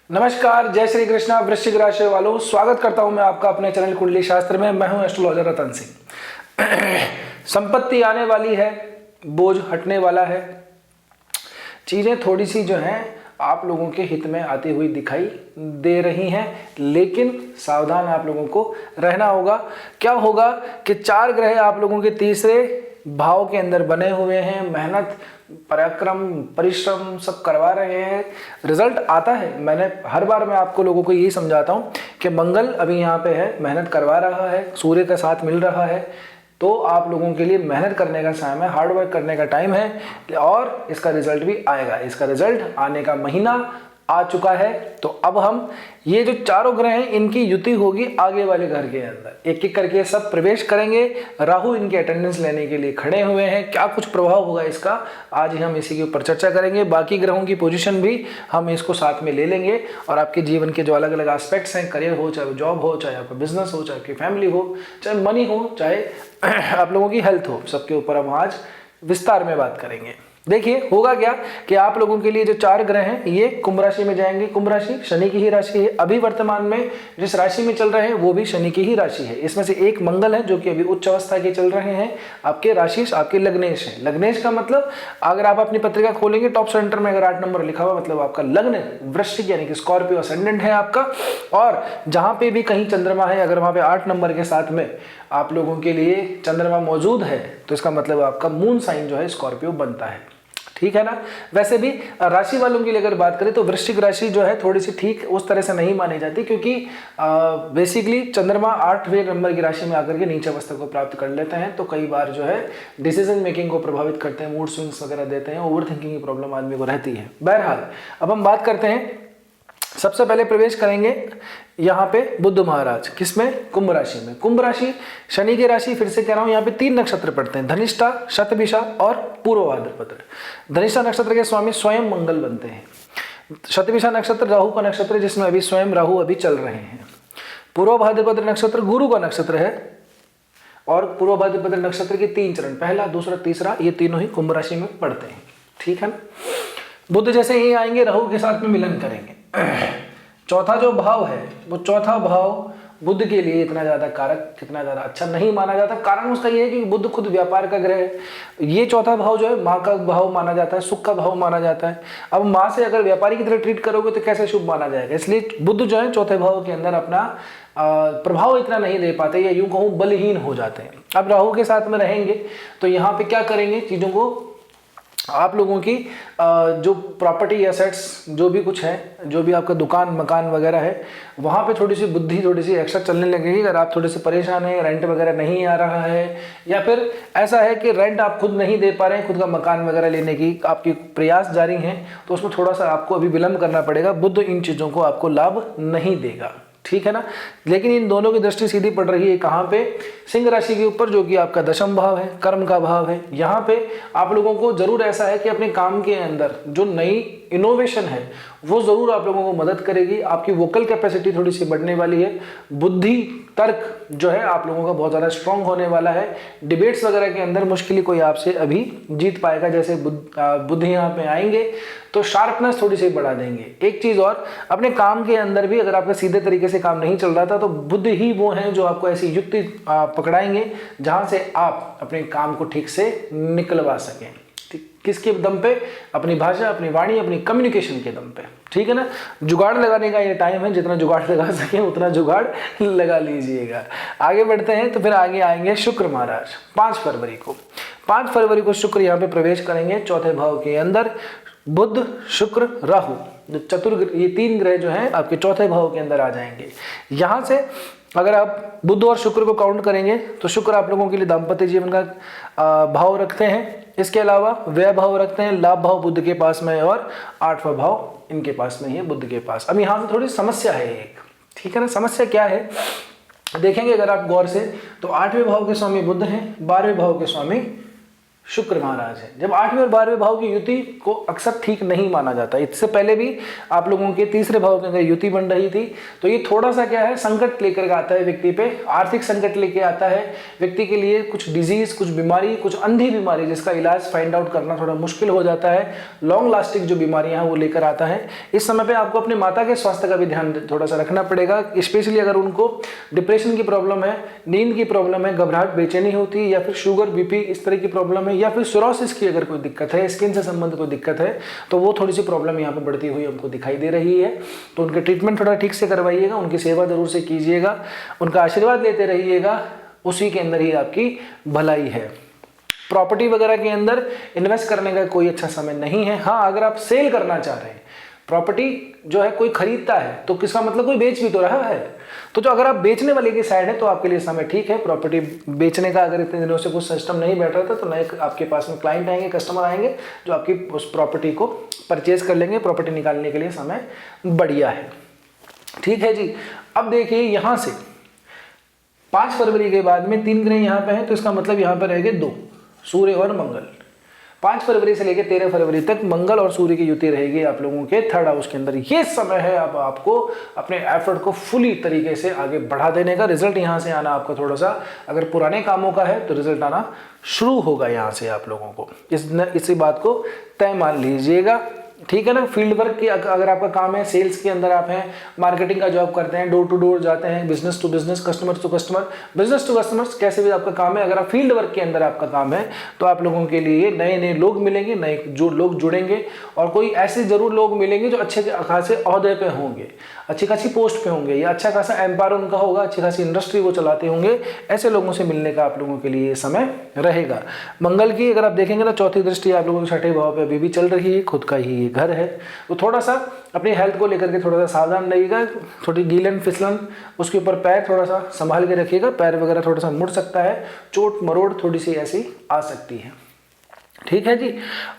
नमस्कार, जय श्री कृष्णा। वृश्चिक राशि वालों, स्वागत करता हूं मैं आपका अपने चैनल कुंडली शास्त्र में। मैं हूं एस्ट्रोलॉजर रतन सिंह। संपत्ति आने वाली है, बोझ हटने वाला है, चीजें थोड़ी सी जो हैं आप लोगों के हित में आती हुई दिखाई दे रही हैं, लेकिन सावधान आप लोगों को रहना होगा। क्या होगा कि 4 ग्रह आप लोगों के तीसरे भाव के अंदर बने हुए हैं, मेहनत पराक्रम परिश्रम सब करवा रहे हैं, रिजल्ट आता है। मैंने हर बार मैं आपको लोगों को यही समझाता हूं कि मंगल अभी यहाँ पे है, मेहनत करवा रहा है, सूर्य का साथ मिल रहा है, तो आप लोगों के लिए मेहनत करने का टाइम है, हार्ड वर्क करने का टाइम है और इसका रिजल्ट भी आएगा। इसका रिजल्ट आने का महीना आ चुका है। तो अब हम ये जो चारों ग्रह हैं इनकी युति होगी आगे वाले घर के अंदर, एक एक करके सब प्रवेश करेंगे। राहु इनके अटेंडेंस लेने के लिए खड़े हुए हैं। क्या कुछ प्रभाव होगा इसका, आज ही हम इसी के ऊपर चर्चा करेंगे। बाकी ग्रहों की पोजीशन भी हम इसको साथ में ले लेंगे और आपके जीवन के जो अलग अलग एस्पेक्ट्स हैं, करियर हो, चाहे जॉब हो, चाहे आपका बिजनेस हो, चाहे आपकी फैमिली हो, चाहे मनी हो, चाहे आप लोगों की हेल्थ हो, सबके ऊपर हम आज विस्तार में बात करेंगे। देखिए होगा क्या कि आप लोगों के लिए जो 4 ग्रह हैं ये कुंभ राशि में जाएंगे। कुंभ राशि शनि की ही राशि है। अभी वर्तमान में जिस राशि में चल रहे हैं वो भी शनि की ही राशि है। इसमें से एक मंगल है जो कि अभी उच्च अवस्था के चल रहे हैं। आपके राशि आपके लग्नेश है। लग्नेश का मतलब अगर आप अपनी पत्रिका खोलेंगे टॉप सेंटर में अगर 8 नंबर लिखा हुआ मतलब आपका लग्न वृश्चिक यानी कि स्कॉर्पियो असेंडेंट है आपका। और जहां पे भी कहीं चंद्रमा है, अगर वहां पे 8 नंबर के साथ में आप लोगों के लिए चंद्रमा मौजूद है तो इसका मतलब आपका मून साइन जो है स्कॉर्पियो बनता है। ठीक है ना। वैसे भी राशि वालों के लिए अगर बात करें तो वृश्चिक राशि जो है थोड़ी सी ठीक उस तरह से नहीं मानी जाती, क्योंकि बेसिकली चंद्रमा 8वें नंबर की राशि में आकर के नीचे अवस्था को प्राप्त कर लेते हैं, तो कई बार जो है डिसीजन मेकिंग को प्रभावित करते हैं, मूड स्विंग्स वगैरह देते हैं, ओवर थिंकिंग की प्रॉब्लम आदमी को रहती है। बहरहाल अब हम बात करते हैं, सबसे पहले प्रवेश करेंगे यहाँ पे बुध महाराज, किसमें, कुंभ राशि में। कुंभ राशि शनि की राशि, फिर से कह रहा हूं यहाँ पे 3 नक्षत्र पड़ते हैं, धनिष्ठा, शतभिषा और पूर्व भाद्रपद। धनिष्ठा नक्षत्र के स्वामी स्वयं मंगल बनते हैं। शतभिषा नक्षत्र राहु का नक्षत्र है जिसमें अभी स्वयं राहु अभी चल रहे हैं। पूर्व भाद्रपद नक्षत्र गुरु का नक्षत्र है और पूर्व भाद्रपद नक्षत्र के 3 चरण, पहला दूसरा तीसरा, ये तीनों ही कुंभ राशि में पड़ते हैं। ठीक है ना। बुध जैसे ही आएंगे राहु के साथ में मिलन करेंगे। चौथा जो भाव है वो चौथा भाव बुध के लिए इतना ज्यादा कारक, कितना ज्यादा अच्छा नहीं माना जाता। कारण उसका ये है कि बुध खुद व्यापार का ग्रह है। ये चौथा भाव जो है माँ का भाव माना जाता है, सुख का भाव माना जाता है। अब माँ से अगर व्यापारी की तरह ट्रीट करोगे तो कैसे शुभ माना जाएगा। इसलिए बुध जो है चौथे भाव के अंदर अपना प्रभाव इतना नहीं दे पाते, या यूं कहूं बलहीन हो जाते हैं। अब राहु के साथ में रहेंगे तो यहाँ पे क्या करेंगे, चीजों को आप लोगों की जो प्रॉपर्टी एसेट्स जो भी कुछ है, जो भी आपका दुकान मकान वगैरह है, वहाँ पे थोड़ी सी बुद्धि थोड़ी सी एक्स्ट्रा चलने लगेगी। अगर आप थोड़े से परेशान हैं, रेंट वगैरह नहीं आ रहा है, या फिर ऐसा है कि रेंट आप खुद नहीं दे पा रहे हैं, खुद का मकान वगैरह लेने की आपकी प्रयास जारी हैं, तो उसमें थोड़ा सा आपको अभी विलंब करना पड़ेगा। बुध इन चीज़ों को आपको लाभ नहीं देगा। ठीक है ना। लेकिन इन दोनों की दृष्टि सीधी पड़ रही है कहाँ पे, सिंह राशि के ऊपर, जो कि आपका दशम भाव है, कर्म का भाव है। यहाँ पे आप लोगों को जरूर ऐसा है कि अपने काम के अंदर जो नई इनोवेशन है वो जरूर आप लोगों को मदद करेगी। आपकी वोकल कैपेसिटी थोड़ी सी बढ़ने वाली है। बुद्धि तर्क जो है आप लोगों का बहुत ज़्यादा स्ट्रांग होने वाला है। डिबेट्स वगैरह के अंदर मुश्किल ही कोई आपसे अभी जीत पाएगा। जैसे बुद्ध यहाँ पे आएंगे तो शार्पनेस थोड़ी सी बढ़ा देंगे। एक चीज़ और, अपने काम के अंदर भी अगर आपका सीधे तरीके से काम नहीं चल रहा था तो बुद्ध ही वो हैं जो आपको ऐसी युक्ति पकड़ाएंगे जहाँ से आप अपने काम को ठीक से निकलवा सकें। किसके दम पे, अपनी भाषा, अपनी वाणी, अपनी कम्युनिकेशन के दम पे। ठीक है ना। जुगाड़ लगाने का ये टाइम है, जितना जुगाड़ लगा सके उतना जुगाड़ लगा लीजिएगा। आगे बढ़ते हैं तो फिर आगे आएंगे शुक्र महाराज। 5 फरवरी को शुक्र यहाँ पे प्रवेश करेंगे चौथे भाव के अंदर। बुध शुक्र राहु ये 3 ग्रह जो हैं आपके चौथे भाव के अंदर आ जाएंगे। यहाँ से अगर आप बुध और शुक्र को काउंट करेंगे तो शुक्र आप लोगों के लिए दाम्पत्य जीवन का भाव रखते हैं। इसके अलावा व्यय भाव रखते हैं, लाभ भाव बुध के पास में है और 8वां भाव इनके पास में ही है, बुध के पास। अब यहाँ से थोड़ी समस्या है एक। ठीक है ना। समस्या क्या है देखेंगे अगर आप गौर से, तो 8वें भाव के स्वामी बुध हैं, 12वें भाव के स्वामी शुक्र महाराज है। जब 8वें और 12वें भाव की युति को अक्सर ठीक नहीं माना जाता। इससे पहले भी आप लोगों के तीसरे भाव के अंदर युति बन रही थी, तो ये थोड़ा सा क्या है, संकट लेकर आता है व्यक्ति पे, आर्थिक संकट लेके आता है व्यक्ति के लिए, कुछ डिजीज, कुछ बीमारी, कुछ अंधी बीमारी जिसका इलाज फाइंड आउट करना थोड़ा मुश्किल हो जाता है, लॉन्ग लास्टिंग जो बीमारियां हैं वो लेकर आता है। इस समय पे आपको अपने माता के स्वास्थ्य का भी ध्यान थोड़ा सा रखना पड़ेगा, स्पेशली अगर उनको डिप्रेशन की प्रॉब्लम है, नींद की प्रॉब्लम है, घबराहट बेचैनी होती है, या फिर शुगर बीपी इस तरह की प्रॉब्लम है, या फिर सोरोसिस की अगर कोई दिक्कत है, स्किन से संबंधित कोई दिक्कत है, तो वो थोड़ी सी प्रॉब्लम यहाँ पे बढ़ती हुई हमको दिखाई दे रही है। तो उनके ट्रीटमेंट थोड़ा ठीक से करवाइएगा, उनकी सेवा जरूर से कीजिएगा, उनका आशीर्वाद लेते रहिएगा, उसी के अंदर ही आपकी भलाई है। प्रॉपर्टी वगैरह के अंदर इन्वेस्ट करने का कोई अच्छा समय नहीं है। हाँ, अगर आप सेल करना चाह रहे हैं, प्रॉपर्टी जो है कोई खरीदता है तो किसका मतलब कोई बेच भी तो रहा है, तो जो अगर आप बेचने वाले की साइड है तो आपके लिए समय ठीक है। प्रॉपर्टी बेचने का अगर इतने दिनों से कुछ सिस्टम नहीं बैठ रहा था तो नए आपके पास में क्लाइंट आएंगे, कस्टमर आएंगे जो आपकी उस प्रॉपर्टी को परचेज कर लेंगे। प्रॉपर्टी निकालने के लिए समय बढ़िया है। ठीक है जी। अब देखिए यहाँ से 5 फरवरी के बाद में 3 ग्रह यहाँ पे हैं, तो इसका मतलब यहाँ पर रहेंगे 2, सूर्य और मंगल। 5 फरवरी से लेकर 13 फरवरी तक मंगल और सूर्य की युति रहेगी आप लोगों के 3rd हाउस के अंदर। ये समय है अब आपको अपने एफर्ट को फुली तरीके से आगे बढ़ा देने का। रिजल्ट यहाँ से आना आपका थोड़ा सा, अगर पुराने कामों का है तो रिजल्ट आना शुरू होगा यहाँ से आप लोगों को। इसी बात को तय मान लीजिएगा। ठीक है ना। फील्ड वर्क की अगर आपका काम है, सेल्स के अंदर आप हैं, मार्केटिंग का जॉब करते हैं, डोर टू डोर जाते हैं, business to business, customer to customer, business to customers, कैसे भी आपका काम है, अगर आप फील्ड वर्क के अंदर आपका काम है तो आप लोगों के लिए नए नए लोग मिलेंगे, नए जो लोग जुड़ेंगे, और कोई ऐसे जरूर लोग मिलेंगे जो अच्छे खासे ओहदे पे होंगे, अच्छी खासी पोस्ट पे होंगे, या अच्छा खासा एम्पायर उनका होगा, अच्छी खासी इंडस्ट्री वो चलाते होंगे। ऐसे लोगों से मिलने का आप लोगों के लिए समय रहेगा। मंगल की अगर आप देखेंगे ना, 4थी दृष्टि आप लोगों के 6ठे भाव पे अभी भी चल रही है, खुद का ही घर है, तो थोड़ा सा अपनी हेल्थ को लेकर के थोड़ा सा सावधान रहिएगा। थोड़ी गीलन फिसलन, उसके ऊपर पैर थोड़ा सा संभाल के रखिएगा, पैर वगैरह थोड़ा सा मुड़ सकता है, चोट मरोड़ थोड़ी सी ऐसी आ सकती है। ठीक है जी।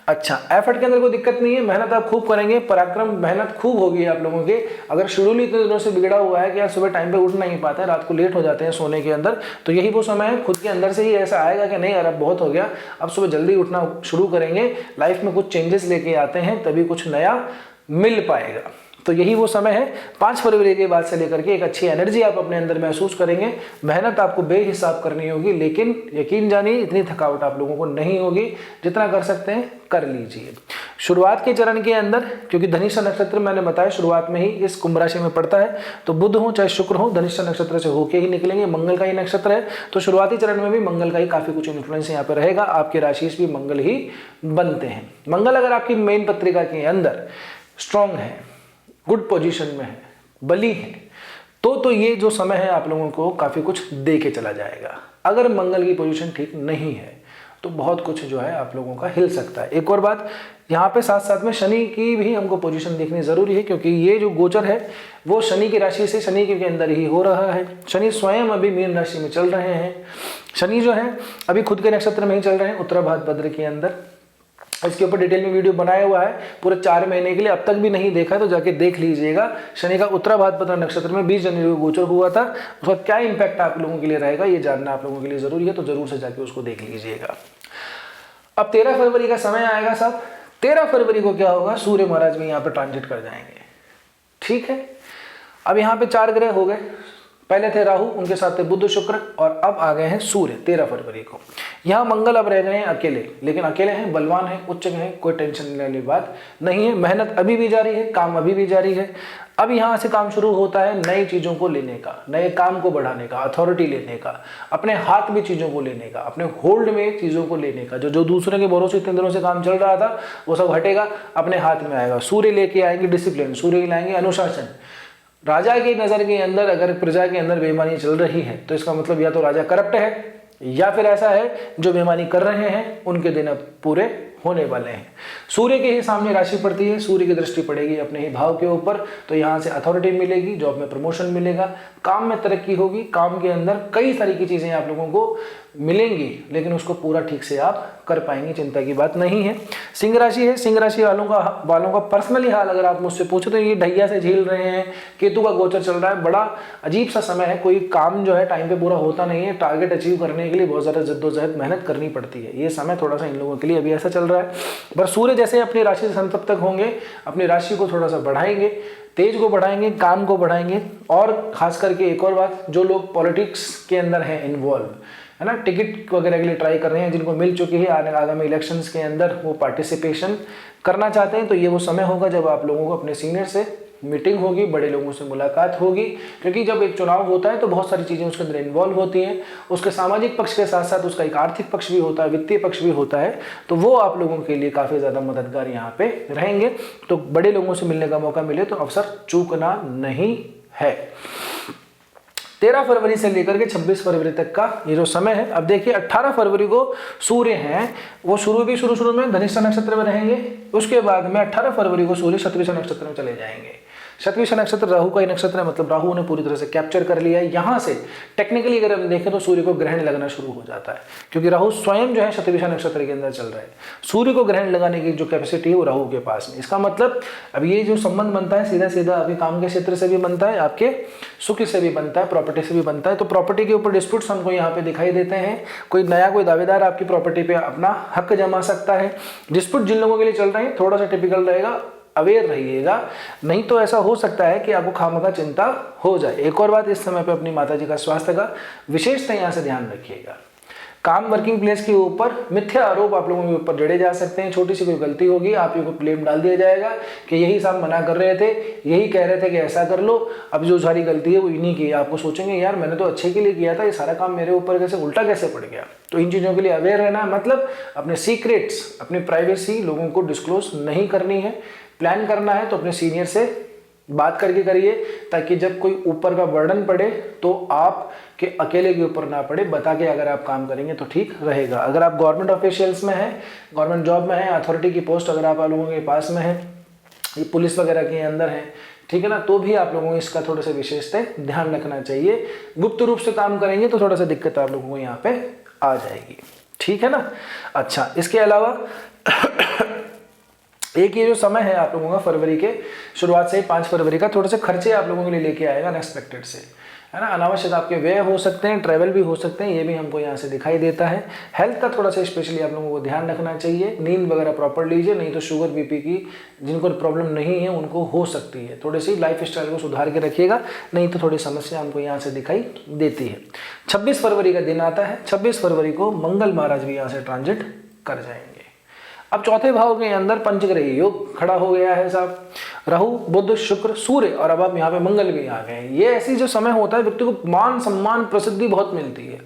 अच्छा, एफर्ट के अंदर कोई दिक्कत नहीं है, मेहनत आप खूब करेंगे, पराक्रम मेहनत खूब होगी आप लोगों के। अगर शेड्यूल इतने दिनों से बिगड़ा हुआ है कि यार सुबह टाइम पे उठ नहीं पाते हैं, रात को लेट हो जाते हैं सोने के अंदर, तो यही वो समय है, खुद के अंदर से ही ऐसा आएगा कि नहीं यार अब बहुत हो गया, अब सुबह जल्दी उठना शुरू करेंगे, लाइफ में कुछ चेंजेस लेके आते हैं, तभी कुछ नया मिल पाएगा। तो यही वो समय है। 5 फरवरी के बाद से लेकर के एक अच्छी एनर्जी आप अपने अंदर महसूस करेंगे। मेहनत आपको बेहिसाब करनी होगी, लेकिन यकीन जानिए इतनी थकावट आप लोगों को नहीं होगी। जितना कर सकते हैं कर लीजिए। शुरुआत के चरण के अंदर, क्योंकि धनिष्ठा नक्षत्र मैंने बताया शुरुआत में ही इस कुंभ राशि में पड़ता है, तो बुध हो चाहे शुक्र हो, धनिष्ठा नक्षत्र से होके ही निकलेंगे। मंगल का ही नक्षत्र है, तो शुरुआती चरण में भी मंगल का ही काफी कुछ इन्फ्लुएंस यहाँ पे रहेगा। आपके राशि भी मंगल ही बनते हैं। मंगल अगर आपकी मेन पत्रिका के अंदर स्ट्रांग है, गुड पोजीशन में है, बली है, तो ये जो समय है आप लोगों को काफी कुछ दे के चला जाएगा। अगर मंगल की पोजीशन ठीक नहीं है तो बहुत कुछ जो है आप लोगों का हिल सकता है। एक और बात यहाँ पे साथ साथ में शनि की भी हमको पोजीशन देखनी जरूरी है, क्योंकि ये जो गोचर है वो शनि की राशि से शनि के अंदर ही हो रहा है। शनि स्वयं अभी मीन राशि में चल रहे हैं। शनि जो है अभी खुद के नक्षत्र में ही चल रहे हैं, उत्तरा भाद्र के अंदर। इसके ऊपर डिटेल में वीडियो बनाया हुआ है पूरे 4 महीने के लिए, अब तक भी नहीं देखा है तो जाके देख लीजिएगा। शनि का उत्तरा भाद्र नक्षत्र में 20 जनवरी को गोचर हुआ था, उसका क्या इंपैक्ट आप लोगों के लिए रहेगा ये जानना आप लोगों के लिए जरूरी है, तो जरूर से जाके उसको देख लीजिएगा। अब 13 फरवरी का समय आएगा साहब। 13 फरवरी को क्या होगा, सूर्य महाराज भी यहाँ पे ट्रांजिट कर जाएंगे। ठीक है। अब यहाँ पे 4 ग्रह हो गए, पहले थे राहु, उनके साथ थे बुध शुक्र, और अब आ गए हैं सूर्य 13 फरवरी को। यहाँ मंगल अब रह गए हैं अकेले, लेकिन अकेले हैं, बलवान हैं, उच्च हैं, कोई टेंशन लेने वाली बात नहीं है। मेहनत अभी भी जारी है, काम अभी भी जारी है। अब यहाँ से काम शुरू होता है नई चीजों को लेने का, नए काम को बढ़ाने का, अथॉरिटी लेने का, अपने हाथ में चीजों को लेने का, अपने होल्ड में चीजों को लेने का। जो दूसरे के भरोसे इतने दिनों से काम चल रहा था वो सब हटेगा, अपने हाथ में आएगा। सूर्य लेके आएंगे डिसिप्लिन, सूर्य लाएंगे अनुशासन। राजा की नजर के अंदर अगर प्रजा के अंदर बेईमानी चल रही है तो इसका मतलब या तो राजा करप्ट है, या फिर ऐसा है जो बेईमानी कर रहे हैं उनके दिन अब पूरे होने वाले हैं। सूर्य के ही सामने राशि पड़ती है, सूर्य की दृष्टि पड़ेगी अपने ही भाव के ऊपर, तो यहाँ से अथॉरिटी मिलेगी, जॉब में प्रमोशन मिलेगा, काम में तरक्की होगी, काम के अंदर कई सारी की चीजें आप लोगों को मिलेंगी, लेकिन उसको पूरा ठीक से आप कर पाएंगे, चिंता की बात नहीं है। सिंह राशि है, सिंह राशि वालों का पर्सनली हाल अगर आप मुझसे पूछो तो ये ढैया से झेल रहे हैं, केतु का गोचर चल रहा है, बड़ा अजीब सा समय है, कोई काम जो है टाइम पे पूरा होता नहीं है, टारगेट अचीव करने के लिए बहुत ज़्यादा जद्दोजहद मेहनत करनी पड़ती है। ये समय थोड़ा सा इन लोगों के लिए अभी ऐसा चल रहा है। पर सूर्य जैसे अपनी राशि से संतप्त होंगे, अपनी राशि को थोड़ा सा बढ़ाएंगे, तेज को बढ़ाएंगे, काम को बढ़ाएंगे। और खास करके एक और बात, जो लोग पॉलिटिक्स के अंदर हैं इन्वॉल्व, है ना, टिकट वगैरह के लिए ट्राई कर रहे हैं, जिनको मिल चुकी है, आगामी इलेक्शंस के अंदर वो पार्टिसिपेशन करना चाहते हैं, तो ये वो समय होगा जब आप लोगों को अपने सीनियर से मीटिंग होगी, बड़े लोगों से मुलाकात होगी। क्योंकि जब एक चुनाव होता है तो बहुत सारी चीज़ें उसके अंदर इन्वॉल्व होती हैं, उसके सामाजिक पक्ष के साथ साथ उसका एक आर्थिक पक्ष भी होता है, वित्तीय पक्ष भी होता है, तो वो आप लोगों के लिए काफ़ी ज़्यादा मददगार यहाँ पे रहेंगे। तो बड़े लोगों से मिलने का मौका मिले तो अवसर चूकना नहीं है। 13 फरवरी से लेकर के 26 फरवरी तक का ये जो समय है, अब देखिए 18 फरवरी को सूर्य हैं वो शुरू में धनिष्ठा नक्षत्र में रहेंगे, उसके बाद में 18 फरवरी को सूर्य शतभिषा नक्षत्र में चले जाएंगे। शतभिषा नक्षत्र राहु का ही नक्षत्र है, मतलब राहु ने पूरी तरह से कैप्चर कर लिया है। यहाँ से टेक्निकली अगर हम देखें तो सूर्य को ग्रहण लगना शुरू हो जाता है, क्योंकि राहु स्वयं जो है शतभिषा नक्षत्र के अंदर चल रहा है। सूर्य को ग्रहण लगाने की जो कैपेसिटी है वो राहु के पास में। इसका मतलब अब ये जो संबंध बनता है सीधा सीधा आपके काम के क्षेत्र से भी बनता है, आपके सुख से भी बनता है, प्रॉपर्टी से भी बनता है। तो प्रॉपर्टी के ऊपर डिस्प्यूट्स हमको यहाँ पे दिखाई देते हैं। कोई दावेदार आपकी प्रॉपर्टी पे अपना हक जमा सकता है। डिस्प्यूट जिन लोगों के लिए चल रहे हैं थोड़ा सा टिपिकल रहेगा, अवेयर रहिएगा, नहीं तो ऐसा हो सकता है कि आपको खामखा चिंता हो जाए। एक और बात, इस समय पे अपनी माताजी का स्वास्थ्य का विशेषतः यहाँ से ध्यान रखिएगा। काम वर्किंग प्लेस के ऊपर मिथ्या आरोप आप लोगों के ऊपर जड़े जा सकते हैं। छोटी सी कोई गलती होगी आप ही को ब्लेम डाल दिया जाएगा कि यही साहब मना कर रहे थे, यही कह रहे थे कि ऐसा कर लो, अब जो सारी गलती है वो इन्हीं की। आपको सोचेंगे यार मैंने तो अच्छे के लिए किया था, ये सारा काम मेरे ऊपर कैसे उल्टा कैसे पड़ गया। तो इन चीज़ों के लिए अवेयर रहना, मतलब अपने सीक्रेट्स, अपनी प्राइवेसी लोगों को डिस्क्लोज नहीं करनी है। प्लान करना है तो अपने सीनियर से बात करके करिए, ताकि जब कोई ऊपर का बर्डन पड़े तो आप के अकेले के ऊपर ना पड़े। बता के अगर आप काम करेंगे तो ठीक रहेगा। अगर आप गवर्नमेंट ऑफिशियल्स में हैं, गवर्नमेंट जॉब में हैं, अथॉरिटी की पोस्ट अगर आप लोगों के पास में है, ये पुलिस वगैरह के अंदर है, ठीक है ना, तो भी आप लोगों को इसका थोड़ा सा विशेषतः ध्यान रखना चाहिए। गुप्त रूप से काम करेंगे तो थोड़ा सा दिक्कत आप लोगों को यहाँ पे आ जाएगी, ठीक है ना। अच्छा, इसके अलावा एक ये जो समय है आप लोगों का फरवरी के शुरुआत से 5 फरवरी का, थोड़े से खर्चे आप लोगों के लिए लेके आएगा अनएक्सपेक्टेड से, है ना। अनावश्यक आपके व्यय हो सकते हैं, ट्रैवल भी हो सकते हैं, ये भी हमको यहाँ से दिखाई देता है। हेल्थ का थोड़ा सा स्पेशली आप लोगों को ध्यान रखना चाहिए। नींद वगैरह प्रॉपर लीजिए, नहीं तो शुगर बीपी की जिनको प्रॉब्लम नहीं है उनको हो सकती है। थोड़ी सी लाइफ स्टाइल को सुधार के रखिएगा, नहीं तो थोड़ी समस्या हमको यहाँ से दिखाई देती है। 26 फरवरी का दिन आता है, 26 फरवरी को मंगल महाराज भी यहाँ से ट्रांजिट कर जाएंगे। अब चौथे भाव के अंदर पंचग्रही योग खड़ा हो गया है साहब, राहु बुध शुक्र सूर्य, और अब आप यहाँ पे मंगल भी आ गए। ये ऐसी जो समय होता है व्यक्ति को मान सम्मान प्रसिद्धि बहुत मिलती है।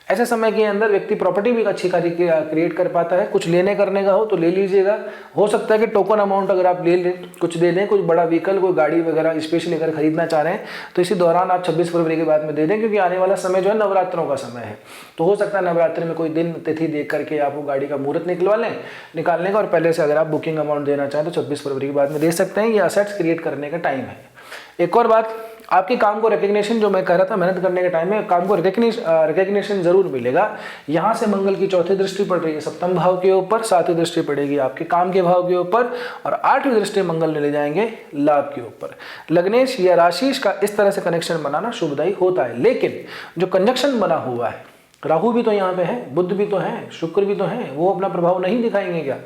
ऐसे समय के अंदर व्यक्ति प्रॉपर्टी भी अच्छी खासी क्रिएट कर पाता है। कुछ लेने करने का हो तो ले लीजिएगा, हो सकता है कि टोकन अमाउंट अगर आप ले लें, कुछ दे दें, कुछ बड़ा व्हीकल, कोई गाड़ी वगैरह स्पेशली अगर खरीदना चाह रहे हैं तो इसी दौरान आप 26 फरवरी के बाद में दे दें, क्योंकि आने वाला समय जो है नवरात्रों का समय है। तो हो सकता है नवरात्रि में कोई दिन तिथि देख करके आप वो गाड़ी का मुहूर्त निकालने का, और पहले से अगर आप बुकिंग अमाउंट देना चाहें तो 26 फरवरी के बाद में दे सकते हैं। ये असेट्स क्रिएट करने का टाइम है। एक और बात, आपके काम को रिकग्निशन, जो मैं कह रहा था मेहनत करने के टाइम में काम को रिकग्निशन जरूर मिलेगा। यहाँ से मंगल की चौथी दृष्टि पड़ रही है सप्तम भाव के ऊपर, 7वीं दृष्टि पड़ेगी आपके काम के भाव के ऊपर, और 8वीं दृष्टि मंगल ने ले जाएंगे लाभ के ऊपर। लग्नेश या राशिश का इस तरह से कनेक्शन बनाना शुभदायी होता है। लेकिन जो कंजक्शन बना हुआ है, राहु भी तो यहाँ पे है, बुध भी तो है, शुक्र भी तो है, वो अपना प्रभाव नहीं दिखाएंगे क्या?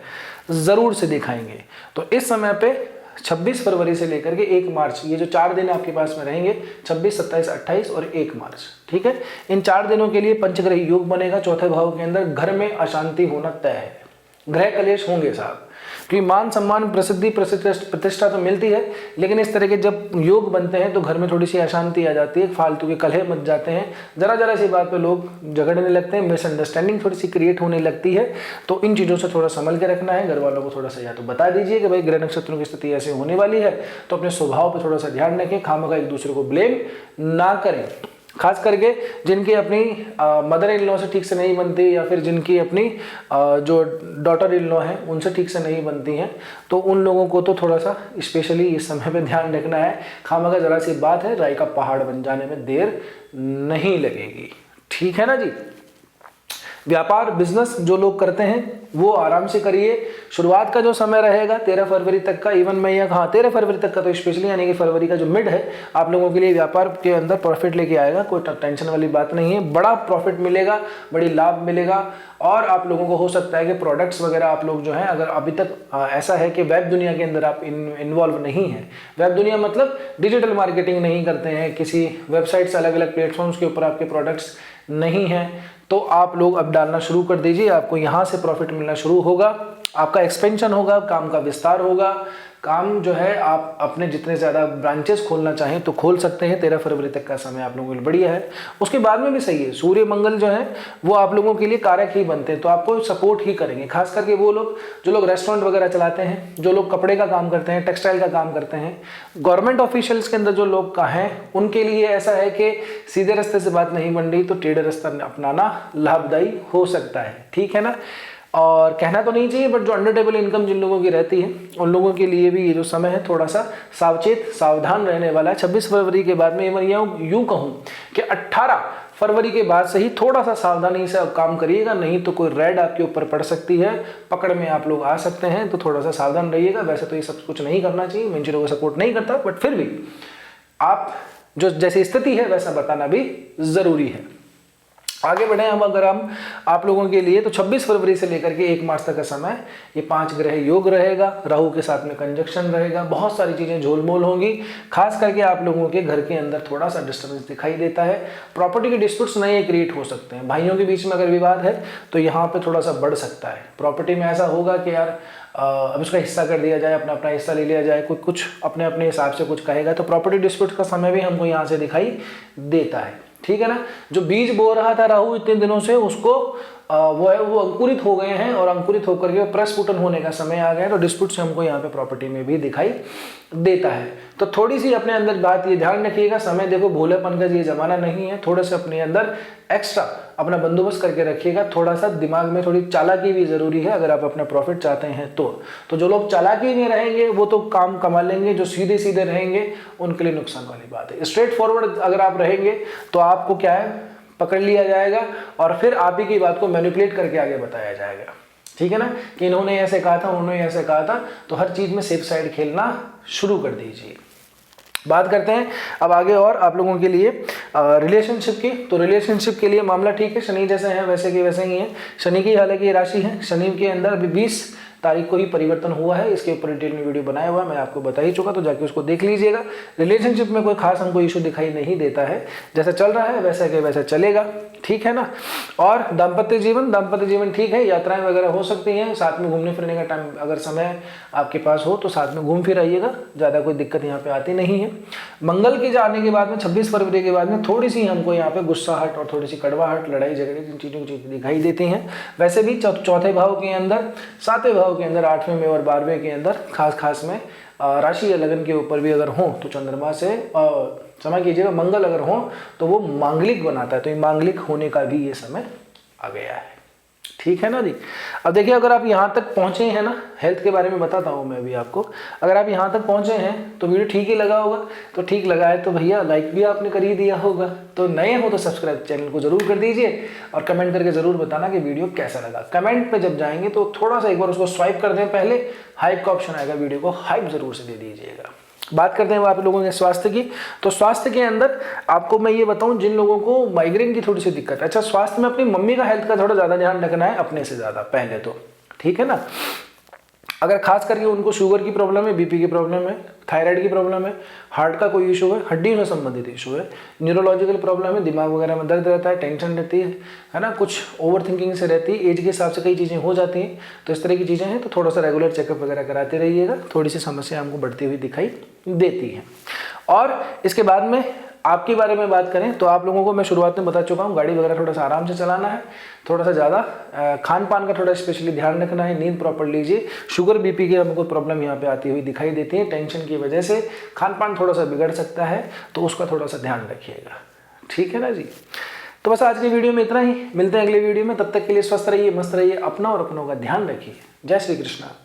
जरूर से दिखाएंगे। तो इस समय पे 26 फरवरी से लेकर के 1 मार्च, ये जो 4 दिन आपके पास में रहेंगे, 26, 27, 28 और 1 मार्च, ठीक है। इन 4 दिनों के लिए पंचग्रही योग बनेगा चौथे भाव के अंदर। घर में अशांति होना तय है, ग्रह कलेश होंगे साहब, क्योंकि मान सम्मान प्रसिद्धि प्रतिष्ठा तो मिलती है, लेकिन इस तरह के जब योग बनते हैं तो घर में थोड़ी सी अशांति आ जाती है, फालतू के कलह मच जाते हैं, जरा सी बात पे लोग झगड़ने लगते हैं, मिसअंडरस्टैंडिंग थोड़ी सी क्रिएट होने लगती है। तो इन चीज़ों से थोड़ा संभल के रखना है। घर वालों को थोड़ा सा या तो बता दीजिए कि भाई ग्रह नक्षत्रों की स्थिति ऐसे होने वाली है, तो अपने स्वभाव पर थोड़ा सा ध्यान रखें, खामखा एक दूसरे को ब्लेम ना करें। खास करके जिनकी अपनी मदर इन लॉ से ठीक से नहीं बनती, या फिर जिनकी अपनी जो डॉटर इन लॉ है उनसे ठीक से नहीं बनती हैं, तो उन लोगों को तो थोड़ा सा स्पेशली इस समय पे ध्यान रखना है। खामखा जरा सी बात है, राई का पहाड़ बन जाने में देर नहीं लगेगी, ठीक है ना जी। व्यापार बिजनेस जो लोग करते हैं वो आराम से करिए। शुरुआत का जो समय रहेगा 13 फरवरी तक का, इवन मैं यहाँ 13 फरवरी तक का तो स्पेशली, यानी कि फरवरी का जो मिड है आप लोगों के लिए व्यापार के अंदर प्रॉफिट लेके आएगा। कोई टेंशन वाली बात नहीं है, बड़ा प्रॉफिट मिलेगा, बड़ी लाभ मिलेगा। और आप लोगों को हो सकता है कि प्रोडक्ट्स वगैरह आप लोग जो हैं, अगर अभी तक ऐसा है कि वेब दुनिया के अंदर आप इन्वॉल्व नहीं है, वेब दुनिया मतलब डिजिटल मार्केटिंग नहीं करते हैं, किसी वेबसाइट से अलग अलग प्लेटफॉर्म्स के ऊपर आपके प्रोडक्ट्स नहीं हैं, तो आप लोग अब डालना शुरू कर दीजिए। आपको यहाँ से प्रॉफिट मिलना शुरू होगा, आपका एक्सपेंशन होगा, काम का विस्तार होगा। काम जो है आप अपने जितने ज़्यादा ब्रांचेस खोलना चाहें तो खोल सकते हैं। 13 फरवरी तक का समय आप लोगों के लिए बढ़िया है। उसके बाद में भी सही है, सूर्य मंगल जो है वो आप लोगों के लिए कारक ही बनते हैं, तो आपको सपोर्ट ही करेंगे। खास करके वो लोग जो लोग रेस्टोरेंट वगैरह चलाते हैं, जो लोग कपड़े का काम करते हैं, टेक्सटाइल का काम करते हैं, गवर्नमेंट ऑफिशियल्स के अंदर जो लोग का हैं, उनके लिए ऐसा है कि सीधे रास्ते से बात नहीं बन रही तो टेढ़े रास्ता अपनाना लाभदायी हो सकता है, ठीक है ना। और कहना तो नहीं चाहिए, बट जो अंडर टेबल इनकम जिन लोगों की रहती है उन लोगों के लिए भी ये जो समय है थोड़ा सा सावचेत सावधान रहने वाला है। 26 फरवरी के बाद में मैं यूँ कहूँ कि 18 फरवरी के बाद से ही थोड़ा सा सावधानी से काम करिएगा, नहीं तो कोई रेड आपके ऊपर पड़ सकती है, पकड़ में आप लोग आ सकते हैं, तो थोड़ा सा सावधान रहिएगा। वैसे तो ये सब कुछ नहीं करना चाहिए, मैं इन चीज़ों को सपोर्ट नहीं करता, बट फिर भी आप जो जैसी स्थिति है वैसा बताना भी ज़रूरी है। आगे बढ़े हम, अगर हम आप लोगों के लिए तो 26 फरवरी से लेकर के 1 मार्च तक का समय ये 5 ग्रह योग रहेगा, राहु के साथ में कंजक्शन रहेगा, बहुत सारी चीज़ें झोलमोल होंगी। खास करके आप लोगों के घर के अंदर थोड़ा सा डिस्टर्बेंस दिखाई देता है, प्रॉपर्टी के डिस्प्यूट्स नए क्रिएट हो सकते हैं, भाइयों के बीच में अगर विवाद है तो यहाँ पे थोड़ा सा बढ़ सकता है। प्रॉपर्टी में ऐसा होगा कि यार अब उसका हिस्सा कर दिया जाए, अपना अपना हिस्सा ले लिया जाए, कोई कुछ अपने अपने हिसाब से कुछ कहेगा, तो प्रॉपर्टी डिस्प्यूट का समय भी हमको यहाँ से दिखाई देता है, ठीक है ना। जो बीज बो रहा था राहु इतने दिनों से, उसको वो अंकुरित हो गए हैं, और अंकुरित होकर के प्रस्फुटन होने का समय आ गया है, तो डिस्प्यूट से हमको यहाँ पे प्रॉपर्टी में भी दिखाई देता है। तो थोड़ी सी अपने अंदर बात ये ध्यान रखिएगा, समय देखो भोलेपन का ये जमाना नहीं है, थोड़े से अपने अंदर एक्स्ट्रा अपना बंदोबस्त करके रखिएगा। थोड़ा सा दिमाग में थोड़ी चालाकी भी जरूरी है अगर आप अपना प्रॉफिट चाहते हैं तो जो लोग चालाकी में रहेंगे वो तो काम कमा लेंगे, जो सीधे सीधे रहेंगे उनके लिए नुकसान वाली बात है। स्ट्रेट फॉरवर्ड अगर आप रहेंगे तो आपको क्या है, पकड़ लिया जाएगा और फिर आप ही की बात को मैनिपुलेट करके आगे बताया जाएगा, ठीक है ना, कि इन्होंने ऐसे कहा था, उन्होंने ऐसे कहा था। तो हर चीज में सेफ साइड खेलना शुरू कर दीजिए। बात करते हैं अब आगे और आप लोगों के लिए रिलेशनशिप की। तो रिलेशनशिप के लिए मामला ठीक है, शनि जैसे हैं वैसे के वैसे ही है। शनि की हालांकि राशि है, शनि के अंदर अभी 20 तारीख को ही परिवर्तन हुआ है, इसके ऊपर डिटेल में वीडियो बनाया हुआ है, मैं आपको बता ही चुका, तो जाके उसको देख लीजिएगा। रिलेशनशिप में कोई खास हमको इशू दिखाई नहीं देता है, जैसा चल रहा है वैसा के वैसा चलेगा, ठीक है ना। और दाम्पत्य जीवन ठीक है, यात्राएं वगैरह हो सकती हैं, साथ में घूमने फिरने का टाइम अगर समय आपके पास हो तो साथ में घूम फिर आइएगा, ज़्यादा कोई दिक्कत यहाँ पे आती नहीं है। मंगल के जाने के बाद में 26 फरवरी के बाद में थोड़ी सी हमको यहाँ पे गुस्साहट और थोड़ी सी कड़वाहट, लड़ाई झगड़े, इन चीज़ों की दिखाई देती हैं। वैसे भी चौथे भाव के अंदर, 7वें भाव के अंदर, 8वें में और 12वें के अंदर खास में राशि या लगन के ऊपर भी अगर हो तो चंद्रमा से क्षमा कीजिएगा मंगल अगर हो तो वो मांगलिक बनाता है, तो ये मांगलिक होने का भी ये समय आ गया है, ठीक है ना जी। अब देखिए अगर आप यहाँ तक पहुँचे हैं ना, हेल्थ के बारे में बताता हूँ मैं अभी आपको, अगर आप यहाँ तक पहुँचे हैं तो वीडियो ठीक ही लगा होगा, तो ठीक लगा है तो भैया लाइक भी आपने कर ही दिया होगा, तो नए हो तो सब्सक्राइब चैनल को जरूर कर दीजिए और कमेंट करके जरूर बताना कि वीडियो कैसा लगा। कमेंट पे जब जाएंगे तो थोड़ा सा एक बार उसको स्वाइप कर दें, पहले हाइप का ऑप्शन आएगा, वीडियो को हाइप जरूर से दे दीजिएगा। बात करते हैं आप लोगों के स्वास्थ्य की। तो स्वास्थ्य के अंदर आपको मैं ये बताऊं, जिन लोगों को माइग्रेन की थोड़ी सी दिक्कत है, अच्छा स्वास्थ्य में अपनी मम्मी का हेल्थ का थोड़ा ज़्यादा ध्यान रखना है अपने से ज़्यादा पहले तो, ठीक है ना। अगर खास करके उनको शुगर की प्रॉब्लम है, बीपी की प्रॉब्लम है, थायराइड की प्रॉब्लम है, हार्ट का कोई इशू है, हड्डी से संबंधित इशू है, न्यूरोलॉजिकल प्रॉब्लम है, दिमाग वगैरह में दर्द रहता है, टेंशन रहती है ना, कुछ ओवर थिंकिंग से रहती है, एज के हिसाब से कई चीज़ें हो जाती हैं, तो इस तरह की चीज़ें हैं, तो थोड़ा सा रेगुलर चेकअप वगैरह कराते रहिएगा, थोड़ी सी समस्या हमको बढ़ती हुई दिखाई देती है। और इसके बाद में आपके बारे में बात करें तो आप लोगों को मैं शुरुआत में बता चुका हूँ, गाड़ी वगैरह थोड़ा सा आराम से चलाना है, थोड़ा सा ज़्यादा खान पान का थोड़ा स्पेशली ध्यान रखना है, नींद प्रॉपर लीजिए। शुगर बीपी की हमको प्रॉब्लम यहाँ पे आती हुई दिखाई देती है, टेंशन की वजह से खान पान थोड़ा सा बिगड़ सकता है, तो उसका थोड़ा सा ध्यान रखिएगा, ठीक है ना जी। तो बस आज की वीडियो में इतना ही, मिलते हैं अगले वीडियो में, तब तक के लिए स्वस्थ रहिए, मस्त रहिए, अपना और अपनों का ध्यान रखिए। जय श्री कृष्णा।